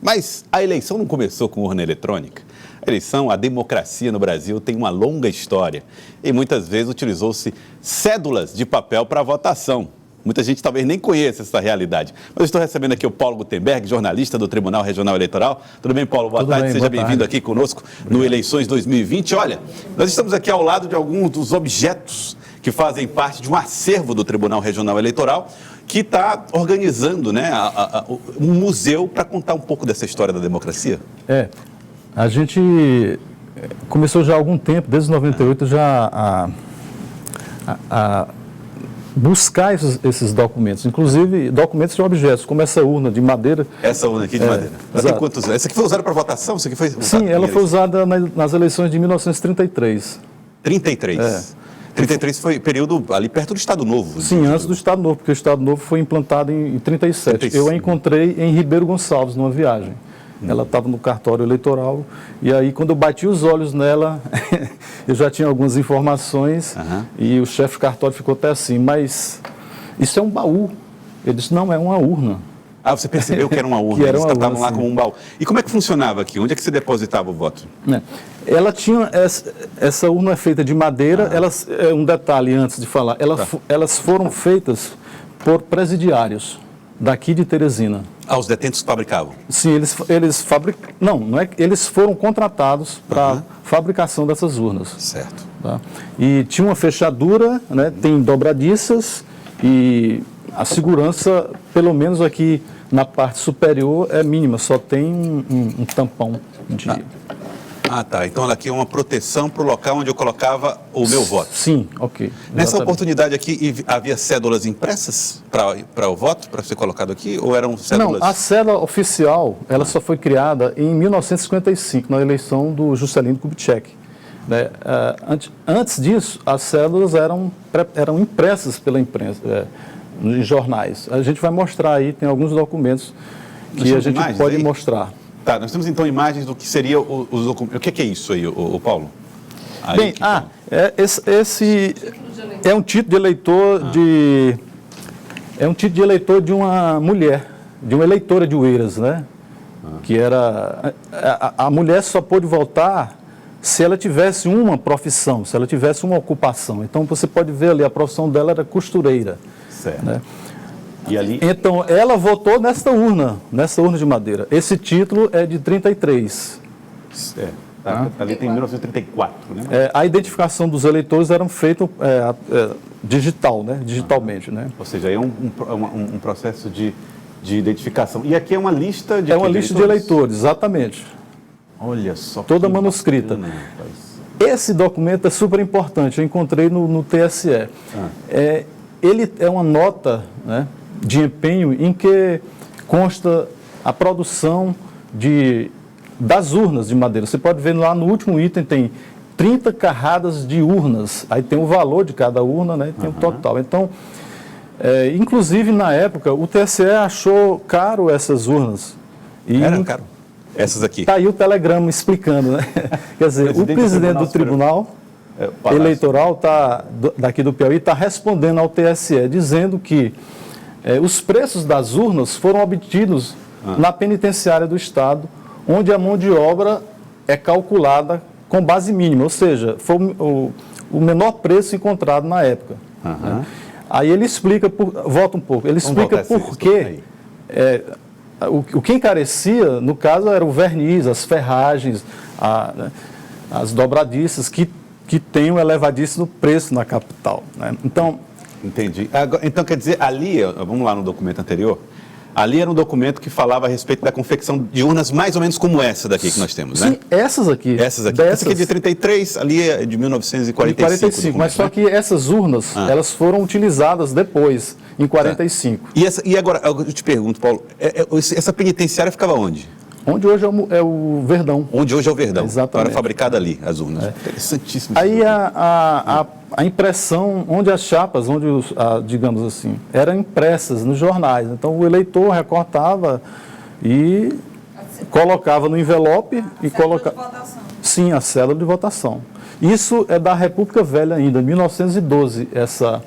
Mas a eleição não começou com urna eletrônica. A eleição, a democracia no Brasil tem uma longa história e muitas vezes utilizou-se cédulas de papel para votação. Muita gente talvez nem conheça essa realidade. Mas eu estou recebendo aqui o Paulo Gutenberg, jornalista do Tribunal Regional Eleitoral. Tudo bem, Paulo? Boa tarde. Seja bem-vindo aqui conosco no Eleições 2020. Olha, nós estamos aqui ao lado de alguns dos objetos que fazem parte de um acervo do Tribunal Regional Eleitoral, que está organizando, né, um museu para contar um pouco dessa história da democracia. A gente começou já há algum tempo, desde 98, já a buscar esses documentos, inclusive documentos de objetos, como essa urna de madeira. Essa urna aqui de madeira. Essa aqui foi usada para votação? Essa aqui foi Sim, ela foi usada nas eleições de 1933. 33? 33 foi período ali perto do Estado Novo. Sim, antes do Estado Novo, porque o Estado Novo foi implantado em 37. Eu a encontrei em Ribeiro Gonçalves, numa viagem. Ela estava no cartório eleitoral, e aí quando eu bati os olhos nela, eu já tinha algumas informações, e o chefe do cartório ficou até assim, mas isso é um baú. Ele disse, não, é uma urna. Ah, você percebeu que era uma urna, eles tratavam lá como um baú. E como é que funcionava aqui? Onde é que você depositava o voto? Ela tinha, essa urna é feita de madeira, um detalhe antes de falar, elas foram feitas por presidiários daqui de Teresina. Ah, os detentos fabricavam? Sim, eles fabricam. Não é que eles foram contratados para a fabricação dessas urnas. Certo. Tá? E tinha uma fechadura, né, tem dobradiças e a segurança, pelo menos aqui na parte superior, é mínima, só tem um tampão de... Ah, tá. Então aqui é uma proteção para o local onde eu colocava o meu voto. Sim, ok. Nessa Exatamente. Oportunidade aqui, havia cédulas impressas para o voto, para ser colocado aqui, ou eram cédulas? Não, a cédula oficial, ela só foi criada em 1955, na eleição do Juscelino Kubitschek. Né? Antes disso, as cédulas eram impressas pela imprensa, em jornais. A gente vai mostrar aí, tem alguns documentos que a gente pode mostrar. Tá, nós temos então imagens do que seria os documentos. O que é isso aí, o Paulo? Aí, bem, esse é um título de eleitor é um título de eleitor de uma mulher, de uma eleitora de Oeiras, né? Que era... A mulher só pôde votar se ela tivesse uma profissão, se ela tivesse uma ocupação. Então, você pode ver ali, a profissão dela era costureira. Certo. Né? E ali... Então, ela votou nessa urna de madeira. Esse título é de 33. Ali tem 1934, né? A identificação dos eleitores eram feitas digital, né? Digitalmente, né? Ou seja, é um processo de identificação. E aqui é uma lista de... É uma lista de eleitores, exatamente. Olha só. Toda manuscrita. Esse documento é super importante, eu encontrei no TSE. Ele é uma nota, né, de empenho em que consta a produção das urnas de madeira. Você pode ver lá no último item, tem 30 carradas de urnas, aí tem o valor de cada urna, né, tem o total. Então, inclusive na época, o TSE achou caro essas urnas. Era caro? Essas aqui? Está aí o telegrama explicando, né? Quer dizer, o presidente do Tribunal Eleitoral daqui do Piauí está respondendo ao TSE, dizendo que os preços das urnas foram obtidos na penitenciária do Estado, onde a mão de obra é calculada com base mínima, ou seja, foi o menor preço encontrado na época. Né? Aí ele explica, volta um pouco, ele explica por quê. O que encarecia, no caso, era o verniz, as ferragens, né, as dobradiças, que tem um elevadíssimo preço na capital. Né? Então... Entendi. Então, quer dizer, ali, vamos lá no documento anterior, ali era um documento que falava a respeito da confecção de urnas mais ou menos como essa daqui que nós temos, né? Sim, essas aqui. Essa aqui é de 33, ali é de 1945. Mas só que essas urnas, elas foram utilizadas depois, em 45. E agora, eu te pergunto, Paulo, essa penitenciária ficava onde? Onde hoje é o Verdão. Onde hoje é o Verdão. Exatamente. Então era fabricada ali, as urnas. Interessantíssimo. Aí a impressão, onde as chapas, digamos assim, eram impressas nos jornais. Então o eleitor recortava e colocava no envelope e colocava... Sim, a cédula de votação. Isso é da República Velha ainda, 1912, essa...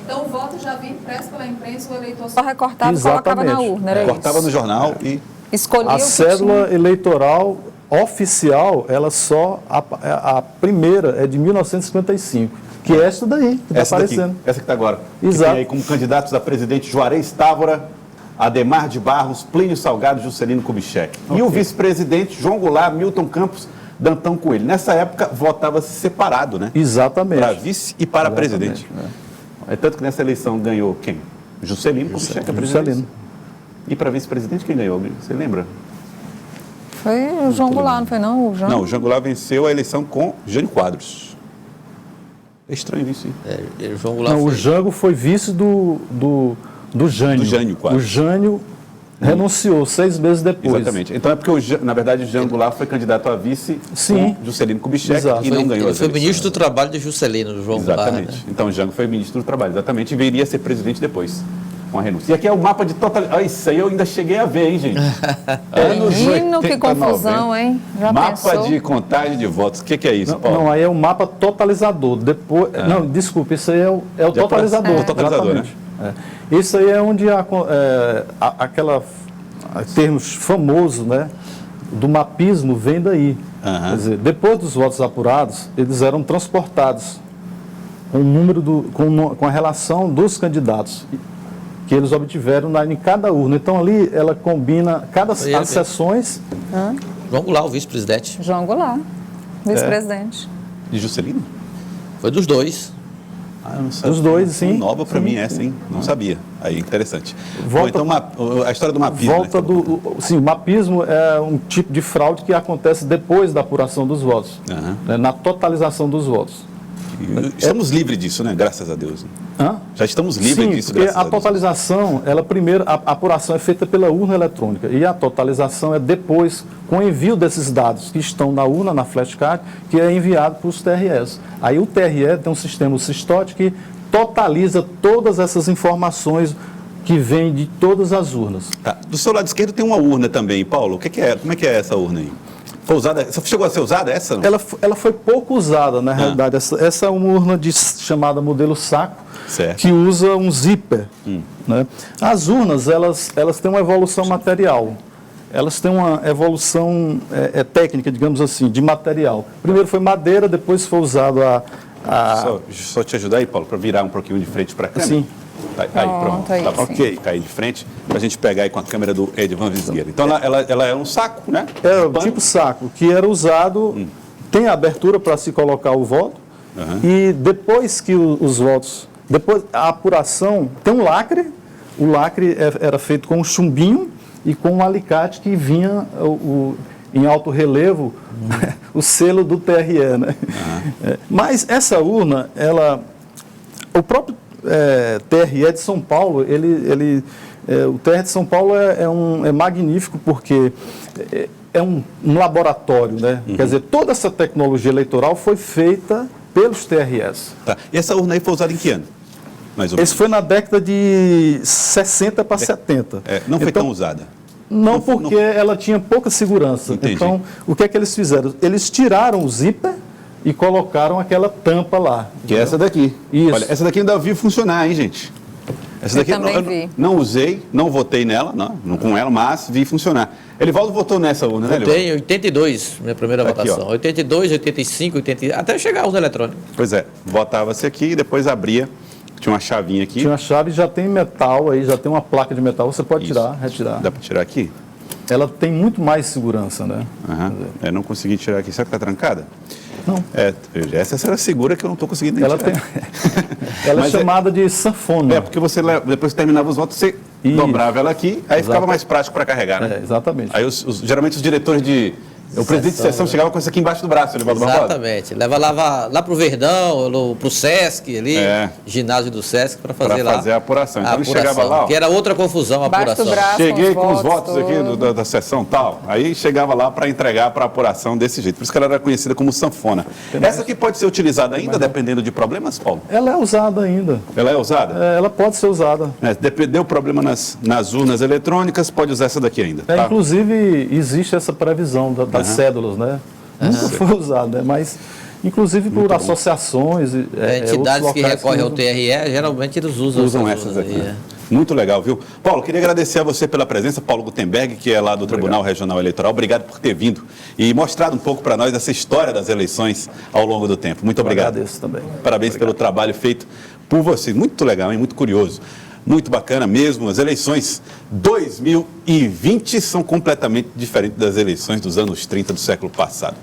Então o voto já vinha impresso pela imprensa, o eleitor só recortava e colocava na urna, era cortava isso? no jornal e... Escolhia A o que cédula tinha. eleitoral oficial, ela a primeira é de 1955, que é essa daí, que está aparecendo. Essa que está agora. Exato. Que tem aí como candidatos a presidente Juarez Távora, Ademar de Barros, Plínio Salgado e Juscelino Kubitschek. Okay. E o vice-presidente João Goulart, Milton Campos, Dantão Coelho. Nessa época, votava-se separado, né? Exatamente. Para vice e para presidente. É tanto que nessa eleição ganhou quem? Juscelino Kubitschek, a presidente. Juscelino. E para vice-presidente, quem ganhou? Você lembra? Foi o João Goulart, não foi não? O João Goulart venceu a eleição com Jânio Quadros. É estranho isso, hein? João Goulart o Jango foi vice do Jânio. Do Jânio Quadros. O Jânio renunciou 6 meses depois. Exatamente. Então é porque, na verdade, o Jean Goulart foi candidato a vice com Juscelino Kubitschek e não ganhou as eleições. Ele foi ministro do Trabalho de Juscelino, João Goulart. Exatamente. Né? Então o Jango foi ministro do Trabalho, exatamente, e viria a ser presidente depois, com a renúncia. E aqui é o mapa de totalidade. Isso aí eu ainda cheguei a ver, hein, gente? Menino, que confusão, hein? Já mapa pensou? de contagem de votos. O que é isso, Paulo? Não, aí é o mapa totalizador. Depois, Não, desculpa, isso aí é o totalizador. O totalizador, né? Isso aí é onde aquela termos famoso, né, do mapismo vem daí. Quer dizer, depois dos votos apurados, eles eram transportados com o número com a relação dos candidatos que eles obtiveram em cada urna. Então ali ela combina as sessões. João Goulart, o vice-presidente. João Goulart, vice-presidente. De Juscelino? Foi dos dois. Eu não sabia. Os dois, sim. Nova para mim essa, hein? Não sabia. Aí, interessante. Bom, então, a história do mapismo. Sim, o mapismo é um tipo de fraude que acontece depois da apuração dos votos, né, na totalização dos votos. Estamos livres disso, né? Graças a Deus. Já estamos livres disso, graças a Deus. Porque a totalização, a apuração é feita pela urna eletrônica e a totalização é depois, com o envio desses dados que estão na urna, na flashcard, que é enviado para os TREs. Aí o TRE tem um sistema, o SISTOT, que totaliza todas essas informações que vêm de todas as urnas. Tá. Do seu lado esquerdo tem uma urna também, Paulo. O que é? Como é que é essa urna aí? Foi usada? Chegou a ser usada essa? Não? Ela foi pouco usada, na realidade. Essa é uma urna chamada modelo saco, que usa um zíper. Né? As urnas, elas têm uma evolução material. Elas têm uma evolução técnica, digamos assim, de material. Primeiro foi madeira, depois foi usado Só te ajudar aí, Paulo, para virar um pouquinho de frente para a câmera. Sim. Aí, pronto. Tá ok. Cair de frente, para a gente pegar aí com a câmera do Edvan Visgueira. Então, ela é um saco, né? É o tipo saco, que era usado, tem abertura para se colocar o voto, e depois que os votos, depois a apuração, tem um lacre, o lacre era feito com um chumbinho e com um alicate que vinha em alto relevo o selo do TRE, né? Mas essa urna, o próprio TRE de São Paulo, o TRE de São Paulo é magnífico porque é um laboratório, né? Quer dizer, toda essa tecnologia eleitoral foi feita pelos TREs. Tá. E essa urna aí foi usada em que ano? Mais ou menos. Esse foi na década de 60 para 70. Não foi tão usada? Não, porque ela tinha pouca segurança. Entendi. Então, o que é que eles fizeram? Eles tiraram o zíper e colocaram aquela tampa lá. Que é essa daqui. Isso. Olha, essa daqui ainda vi funcionar, hein, gente? Essa daqui eu não usei, não votei nela, não com ela, mas vi funcionar. Elivaldo votou nessa urna, né, Votei em 82, minha primeira votação. 82, 85, 80, até chegar a urna eletrônica. Pois é, votava-se aqui e depois abria, tinha uma chavinha aqui. Tinha uma chave, já tem metal aí, já tem uma placa de metal, você pode tirar, retirar. Dá para tirar aqui? Ela tem muito mais segurança, né? Eu não consegui tirar aqui. Será que está trancada? Não. Essa será segura que eu não estou conseguindo nem tirar. Ela é chamada de sanfona. Porque você, depois que terminava os votos, você dobrava ela aqui, aí ficava mais prático para carregar, né? Exatamente. Aí geralmente os diretores o presidente de sessão chegava com isso aqui embaixo do braço, Elivaldo Barbosa. Exatamente. Leva lá para o Verdão, para o Sesc, ali, ginásio do Sesc, para fazer a apuração. Então ele chegava lá. Que era outra confusão, a apuração. Cheguei com os votos aqui da sessão tal. Aí chegava lá para entregar para a apuração desse jeito. Por isso que ela era conhecida como sanfona. Essa aqui pode ser utilizada ainda, dependendo de problemas, Paulo? Ela é usada ainda. Ela é usada? Ela pode ser usada. Deu problema nas urnas eletrônicas, pode usar essa daqui ainda. Tá? Inclusive, existe essa previsão das cédulas, né? Nunca foi usado, né? Mas, inclusive por associações. Entidades que recorrem ao TRE, geralmente eles usam essas aqui. Muito legal, viu? Paulo, queria agradecer a você pela presença, Paulo Gutenberg, que é lá do Tribunal Regional Eleitoral. Obrigado por ter vindo e mostrado um pouco para nós essa história das eleições ao longo do tempo. Muito obrigado. Agradeço também. Parabéns pelo trabalho feito por você. Muito legal, hein? Muito curioso. Muito bacana mesmo. As eleições 2020 são completamente diferentes das eleições dos anos 30 do século passado.